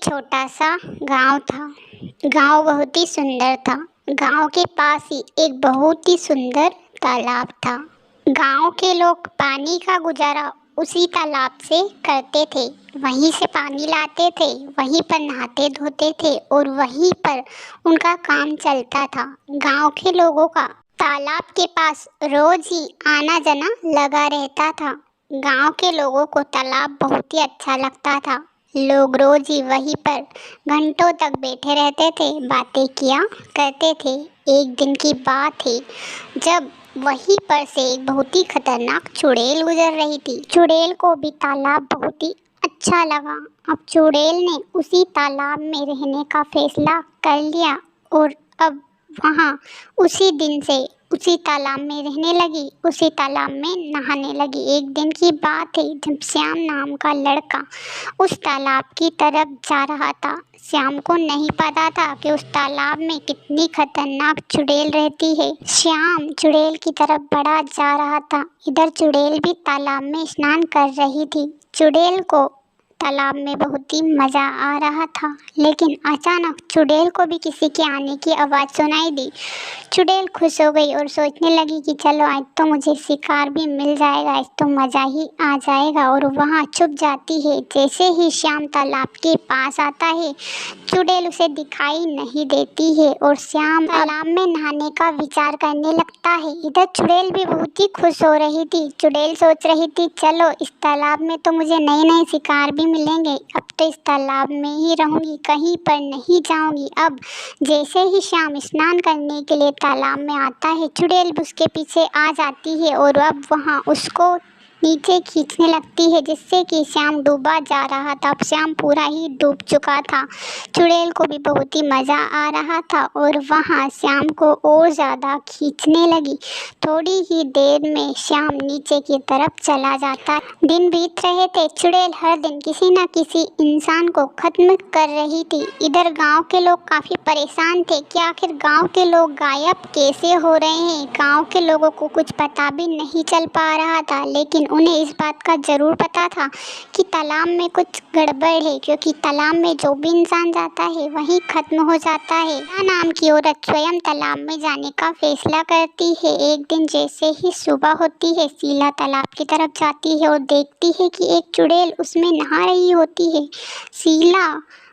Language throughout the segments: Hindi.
एक छोटा सा गांव था। गांव बहुत ही सुंदर था। गांव के पास ही एक बहुत ही सुंदर तालाब था। गांव के लोग पानी का गुजारा उसी तालाब से करते थे। वहीं से पानी लाते थे, वहीं पर नहाते धोते थे और वहीं पर उनका काम चलता था। गांव के लोगों का तालाब के पास रोज ही आना जाना लगा रहता था। गांव के लोगों को तालाब बहुत ही अच्छा लगता था। लोग रोज ही वहीं पर घंटों तक बैठे रहते थे, बातें किया करते थे। एक दिन की बात है जब वहीं पर से एक बहुत ही खतरनाक चुड़ैल गुजर रही थी। चुड़ैल को भी तालाब बहुत ही अच्छा लगा। अब चुड़ैल ने उसी तालाब में रहने का फैसला कर लिया और अब वहाँ उसी दिन से उसी तालाब में रहने लगी, उसी तालाब में नहाने लगी। एक दिन की बात है जब श्याम नाम का लड़का उस तालाब की तरफ जा रहा था। श्याम को नहीं पता था कि उस तालाब में कितनी खतरनाक चुड़ैल रहती है। श्याम चुड़ैल की तरफ बढ़ा जा रहा था। इधर चुड़ैल भी तालाब में स्नान कर रही थी। चुड़ैल को तालाब में बहुत ही मज़ा आ रहा था, लेकिन अचानक चुड़ैल को भी किसी के आने की आवाज़ सुनाई दी। चुड़ैल खुश हो गई और सोचने लगी कि चलो आज तो मुझे शिकार भी मिल जाएगा, आज तो मज़ा ही आ जाएगा, और वहाँ छुप जाती है। जैसे ही श्याम तालाब के पास आता है, चुड़ैल उसे दिखाई नहीं देती है और श्याम तालाब में नहाने का विचार करने लगता है। इधर चुड़ैल भी बहुत ही खुश हो रही थी। चुड़ैल सोच रही थी चलो इस तालाब में तो मुझे नए नए शिकार भी मिलेंगे, अब तो इस तालाब में ही रहूँगी, कहीं पर नहीं जाऊँगी। अब जैसे ही श्याम स्नान करने के लिए तालाब में आता है, चुड़ैल उसके पीछे आ जाती है और अब वहाँ उसको नीचे खींचने लगती है, जिससे कि श्याम डूबा जा रहा था। अब श्याम पूरा ही डूब चुका था। चुड़ैल को भी बहुत ही मज़ा आ रहा था और वहाँ श्याम को और ज़्यादा खींचने लगी। थोड़ी ही देर में श्याम नीचे की तरफ चला जाता। दिन बीत रहे थे। चुड़ैल हर दिन किसी न किसी इंसान को ख़त्म कर रही थी। इधर गांव के लोग काफ़ी परेशान थे कि आखिर गांव के लोग गायब कैसे हो रहे हैं। गांव के लोगों को कुछ पता भी नहीं चल पा रहा था, लेकिन उन्हें इस बात का ज़रूर पता था कि तालाब में कुछ गड़बड़ है, क्योंकि तालाब में जो भी इंसान जाता है वहीं ख़त्म हो जाता है। शीला नाम की औरत स्वयं तालाब में जाने का फैसला करती है। एक दिन जैसे ही सुबह होती है, शीला तालाब की तरफ जाती है और देखती है कि एक चुड़ैल उसमें नहा रही होती है। शीला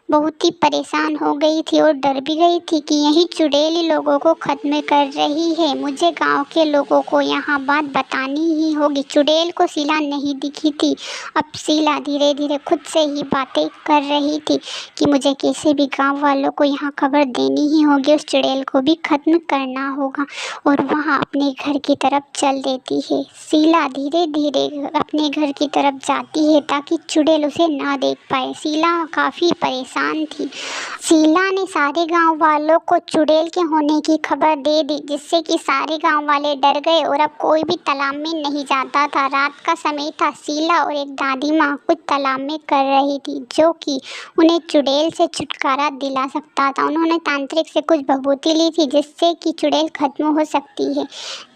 बहुत ही परेशान हो गई थी और डर भी गई थी कि यही चुड़ैल ही लोगों को ख़त्म कर रही है। मुझे गांव के लोगों को यहाँ बात बतानी ही होगी। चुड़ैल को शीला नहीं दिखी थी। अब शीला धीरे धीरे खुद से ही बातें कर रही थी कि मुझे कैसे भी गांव वालों को यहाँ खबर देनी ही होगी, उस चुड़ैल को भी ख़त्म करना होगा, और वहाँ अपने घर की तरफ चल देती है। शीला धीरे धीरे अपने घर की तरफ जाती है ताकि चुड़ैल उसे ना देख पाए। शीला काफ़ी परेशान थी। शीला ने सारे गांव वालों को चुड़ैल के होने की खबर दे दी, जिससे कि सारे गांव वाले डर गए और अब कोई भी तालाब में नहीं जाता था। रात का समय था। शीला और एक दादी माँ कुछ तालाब में कर रही थी जो कि उन्हें चुड़ैल से छुटकारा दिला सकता था। उन्होंने तांत्रिक से कुछ भभूति ली थी जिससे कि चुड़ैल खत्म हो सकती है।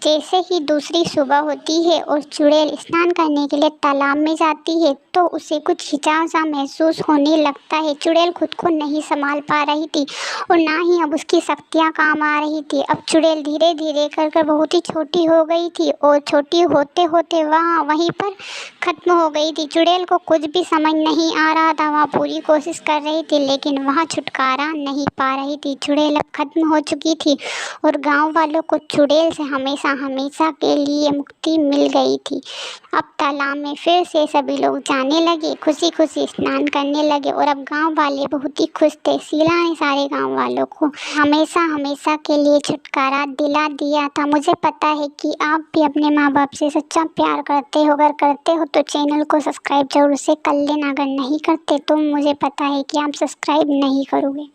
जैसे ही दूसरी सुबह होती है और चुड़ैल स्नान करने के लिए तालाब में जाती है, तो उसे कुछ खिंचाव सा महसूस होने लगता है। चुड़ैल खुद को नहीं संभाल पा रही थी और ना ही अब उसकी शक्तियाँ काम आ रही थी। अब चुड़ैल धीरे धीरे कर बहुत ही छोटी हो गई थी और छोटी होते होते वहीं पर ख़त्म हो गई थी। चुड़ैल को कुछ भी समझ नहीं आ रहा था। वह पूरी कोशिश कर रही थी लेकिन वह छुटकारा नहीं पा रही थी। चुड़ैल अब ख़त्म हो चुकी थी और गाँव वालों को चुड़ैल से हमेशा हमेशा के लिए मुक्ति मिल गई थी। अब तालाब में फिर से सभी लोग जाने लगे, खुशी खुशी स्नान करने लगे और अब गांव वाले बहुत ही खुश थे। शीला ने सारे गांव वालों को हमेशा हमेशा के लिए छुटकारा दिला दिया था। मुझे पता है कि आप भी अपने माँ बाप से सच्चा प्यार करते हो। अगर करते हो तो चैनल को सब्सक्राइब जरूर से कर लेना। अगर नहीं करते तो मुझे पता है कि आप सब्सक्राइब नहीं करोगे।